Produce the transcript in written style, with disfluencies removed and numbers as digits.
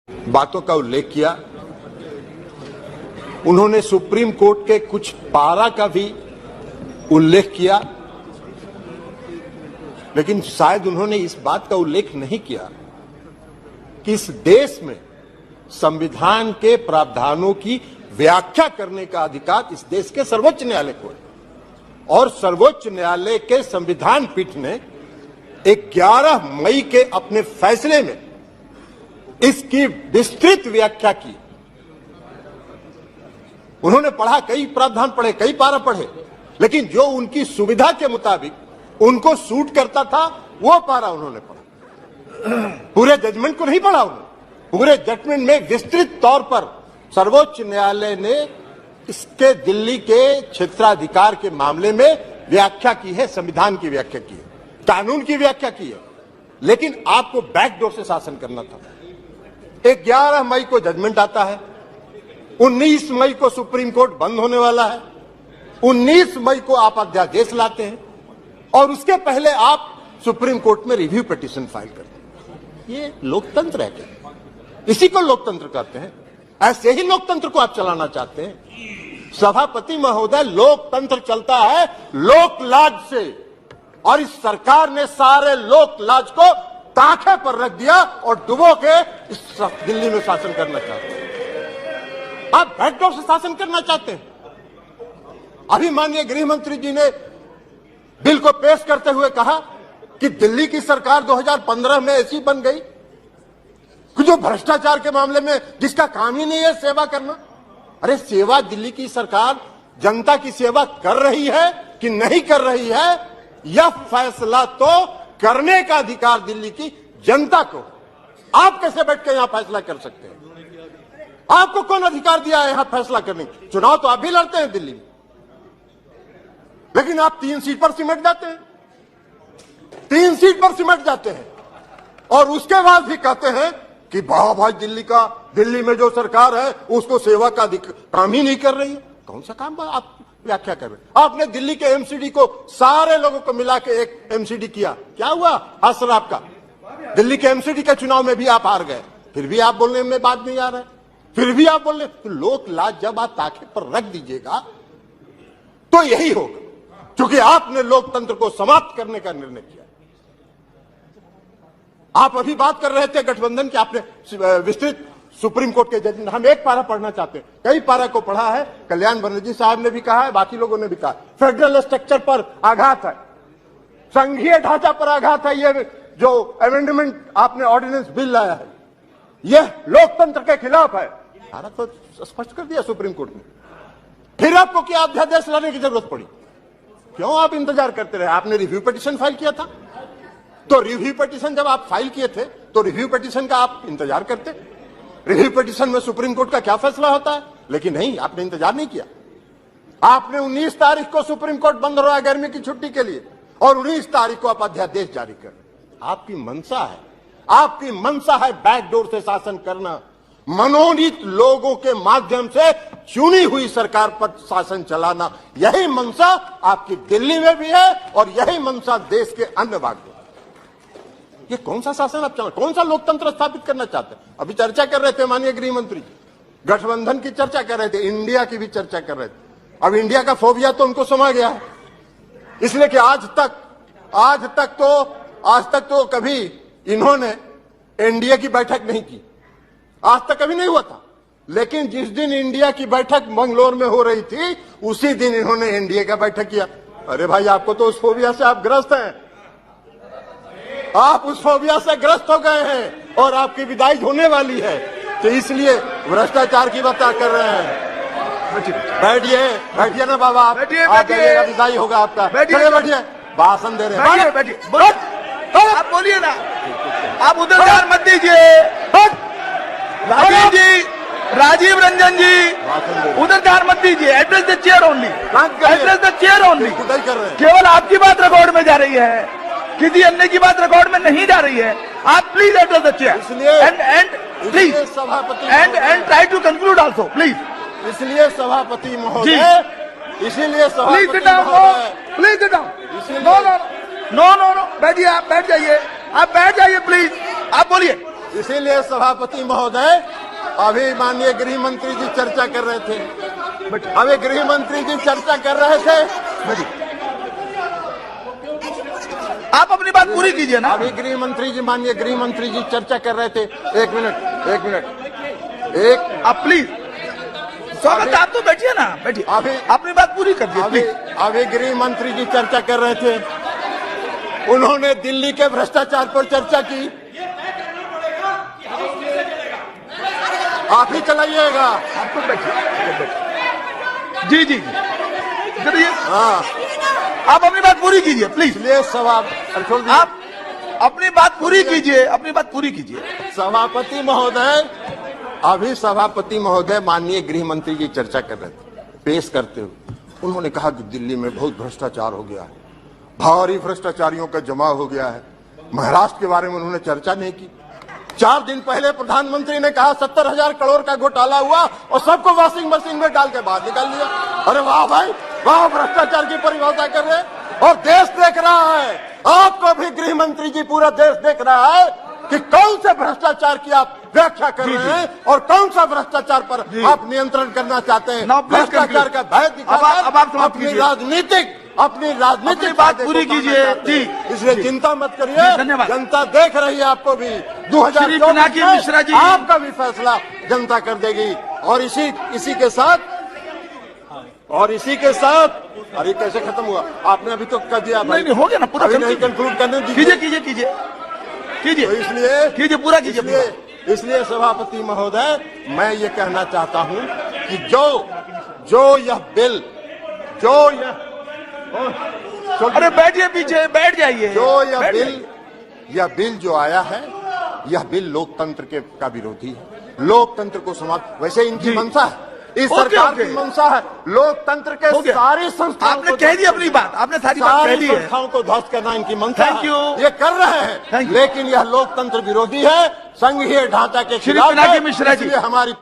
बातों का उल्लेख किया। उन्होंने सुप्रीम कोर्ट के कुछ पारा का भी उल्लेख किया, लेकिन शायद उन्होंने इस बात का उल्लेख नहीं किया कि इस देश में संविधान के प्रावधानों की व्याख्या करने का अधिकार इस देश के सर्वोच्च न्यायालय को है, और सर्वोच्च न्यायालय के संविधान पीठ ने 11 मई के अपने फैसले में इसकी विस्तृत व्याख्या की। उन्होंने पढ़ा, कई प्रावधान पढ़े, कई पारा पढ़े, लेकिन जो उनकी सुविधा के मुताबिक उनको सूट करता था वो पारा उन्होंने पढ़ा। पूरे जजमेंट को नहीं पढ़ा उन्होंने। पूरे जजमेंट में विस्तृत तौर पर सर्वोच्च न्यायालय ने इसके दिल्ली के क्षेत्राधिकार के मामले में व्याख्या की है, संविधान की व्याख्या की है, कानून की व्याख्या की है, लेकिन आपको बैकडोर से शासन करना था। 11 मई को जजमेंट आता है, 19 मई को सुप्रीम कोर्ट बंद होने वाला है, 19 मई को आप अध्यादेश लाते हैं और उसके पहले आप सुप्रीम कोर्ट में रिव्यू पिटीशन फाइल करते हैं। ये लोकतंत्र है क्या? इसी को लोकतंत्र कहते हैं। ऐसे ही लोकतंत्र को आप चलाना चाहते हैं? सभापति महोदय, लोकतंत्र चलता है लोकलाज से, और इस सरकार ने सारे लोकलाज को ताखे पर रख दिया और डुबो के इस दिल्ली में शासन करना चाहते हैं। आप बैकडोर से शासन करना चाहते हैं। अभी माननीय गृह मंत्री जी ने बिल को पेश करते हुए कहा कि दिल्ली की सरकार 2015 में ऐसी बन गई कि जो भ्रष्टाचार के मामले में जिसका काम ही नहीं है सेवा करना। अरे सेवा दिल्ली की सरकार जनता की सेवा कर रही है कि नहीं कर रही है, यह फैसला तो करने का अधिकार दिल्ली की जनता को। आप कैसे बैठ के यहां फैसला कर सकते हैं? आपको कौन अधिकार दिया है यहां फैसला करने? चुनाव तो आप भी लड़ते हैं दिल्ली में, लेकिन आप 3 सीट पर सिमट जाते हैं, 3 सीट पर सिमट जाते हैं, और उसके बाद भी कहते हैं कि भाई दिल्ली में जो सरकार है उसको सेवा का काम ही नहीं कर रही है। कौन सा काम आप व्याख्या कर रहे? आपने दिल्ली के एमसीडी को सारे लोगों को मिला के एक एमसीडी किया, क्या हुआ? असर आपका दिल्ली के एमसीडी के चुनाव में भी आप हार गए, फिर भी आप बोलने में बात नहीं आ रहा है, फिर भी आप बोल रहे। तो लोक लाज जब आप ताखे पर रख दीजिएगा तो यही होगा, क्योंकि आपने लोकतंत्र को समाप्त करने का निर्णय किया। आप अभी बात कर रहे थे गठबंधन की, आपने विस्तृत सुप्रीम कोर्ट के जजमेंट, हम एक पारा पढ़ना चाहते हैं, कई पारा को पढ़ा है, कल्याण बनर्जी साहब ने भी कहा है, बाकी लोगों ने भी कहा। फेडरल स्ट्रक्चर पर आघात है, संघीय ढांचा पर आघात है, ये जो अमेंडमेंट आपने ऑर्डिनेंस बिल लाया है यह लोकतंत्र के खिलाफ है। सारा तो स्पष्ट कर दिया सुप्रीम कोर्ट ने। फिर आपको क्या अध्यादेश लाने की जरूरत पड़ी? क्यों आप इंतजार करते रहे? आपने रिव्यू पिटीशन फाइल किया था, तो रिव्यू पिटीशन जब आप फाइल किए थे तो रिव्यू पिटीशन का आप इंतजार करते। रिव्यू पिटीशन में सुप्रीम कोर्ट का क्या फैसला होता है, लेकिन नहीं, आपने इंतजार नहीं किया। आपने 19 तारीख को सुप्रीम कोर्ट बंद हो रहा है गर्मी की छुट्टी के लिए, और 19 तारीख को आप अध्यादेश जारी कर रहे। आपकी मंशा है, आपकी मंशा है बैकडोर से शासन करना, मनोनीत लोगों के माध्यम से चुनी हुई सरकार पर शासन चलाना। यही मंशा आपकी दिल्ली में भी है और यही मंशा देश के अन्य भाग में। ये कौन सा शासन आप चाहते, कौन सा लोकतंत्र स्थापित करना चाहते हैं? अभी चर्चा कर रहे थे माननीय गृह मंत्री जी, गठबंधन की चर्चा कर रहे थे, इंडिया की भी चर्चा कर रहे थे। अब इंडिया का फोबिया तो उनको समा गया है, इसलिए कि आज तक तो कभी इन्होंने एनडीए की बैठक नहीं की, आज तक कभी नहीं हुआ था। लेकिन जिस दिन इंडिया की बैठक मंगलोर में हो रही थी उसी दिन इन्होंने एनडीए का बैठक किया। अरे भाई, आपको तो उस फोबिया से आप ग्रस्त हैं, आप उस फोबिया से ग्रस्त हो गए हैं और आपकी विदाई होने वाली है, तो इसलिए भ्रष्टाचार की बात कर रहे हैं। बैठिए ना बाबा, आप जाइएगा, विदाई होगा आपका। बैठिए, भाषण दे रहे हैं, आप बोलिए ना, आप उधर ध्यान मत दीजिए। राजीव रंजन जी, उधर ध्यान मत दीजिए। Address the chair only, address the chair only. केवल आपकी बात रिकॉर्ड में जा रही है, किसी अन्य की बात रिकॉर्ड में नहीं जा रही है। आप please address the chair and please सभापति and try to conclude also please. इसलिए सभापति महोदय, इसीलिए प्लीज सिट डाउन। नो, बैठिए, आप बैठ जाइए, प्लीज। आप बोलिए। इसीलिए सभापति महोदय अभी माननीय गृह मंत्री जी चर्चा कर रहे थे, अभी गृह मंत्री जी चर्चा कर रहे थे। आप अपनी बात पूरी कीजिए ना। अभी गृह मंत्री जी, माननीय गृह मंत्री जी चर्चा कर रहे थे। एक मिनट, आप प्लीज स्वागत, आप तो बैठिए ना, बैठिए, अभी अपनी बात पूरी कर दीजिए। अभी गृह मंत्री जी चर्चा कर रहे थे, उन्होंने दिल्ली के भ्रष्टाचार पर चर्चा की। आप ही चलाइएगा। आपको बैठिए। जी जी जी, हाँ, आप अपनी बात पूरी कीजिए प्लीज। इसलिए आप अपनी बात पूरी कीजिए, अपनी बात पूरी कीजिए। सभापति महोदय, अभी सभापति महोदय माननीय गृह मंत्री जी चर्चा कर रहे थे, पेश करते हुए उन्होंने कहा कि दिल्ली में बहुत भ्रष्टाचार हो गया है, भारी भ्रष्टाचारियों का जमा हो गया है। महाराष्ट्र के बारे में उन्होंने चर्चा नहीं की। 4 दिन पहले प्रधानमंत्री ने कहा 70,000 करोड़ का घोटाला हुआ और सबको वॉशिंग मशीन में डाल के बाहर निकाल दिया। अरे वाह भाई वाह, भ्रष्टाचार की परिभाषा कर रहे हैं और देश देख रहा है। आपको भी गृह मंत्री जी, पूरा देश देख रहा है कि कौन से भ्रष्टाचार की आप व्याख्या कर रहे हैं और कौन सा भ्रष्टाचार पर आप नियंत्रण करना चाहते हैं। भ्रष्टाचार का भय दिखाकर अपनी राजनीतिक बात पूरी कीजिए जी। इसलिए चिंता मत करिए, धन्यवाद। जनता देख रही है आपको भी। 2024 में आपका भी फैसला जनता कर देगी। और इसी के साथ अरे कैसे खत्म हुआ? आपने अभी तो कर दिया भाई। नहीं हो गया ना पूरा, नहीं कंक्लूड करने कीजिए तो इसलिए पूरा कीजिए। इसलिए सभापति महोदय, मैं ये कहना चाहता हूं कि जो यह बिल अरे बैठिए, पीछे बैठ जाइए। यह बिल जो आया है, यह बिल लोकतंत्र का विरोधी है। लोकतंत्र को समाप्त, वैसे इनकी मंशा है, इस सरकार की मंशा है लोकतंत्र के सारी संस्थाओं। आपने कह दी अपनी बात, आपने सारी बात कह दी है। संस्थाओं को ध्वस्त करना इनकी मंशा Thank you. है, ये कर रहे हैं, लेकिन यह लोकतंत्र विरोधी है, संघीय ढांचा के खिलाफ है। मिश्रा जी, हमारी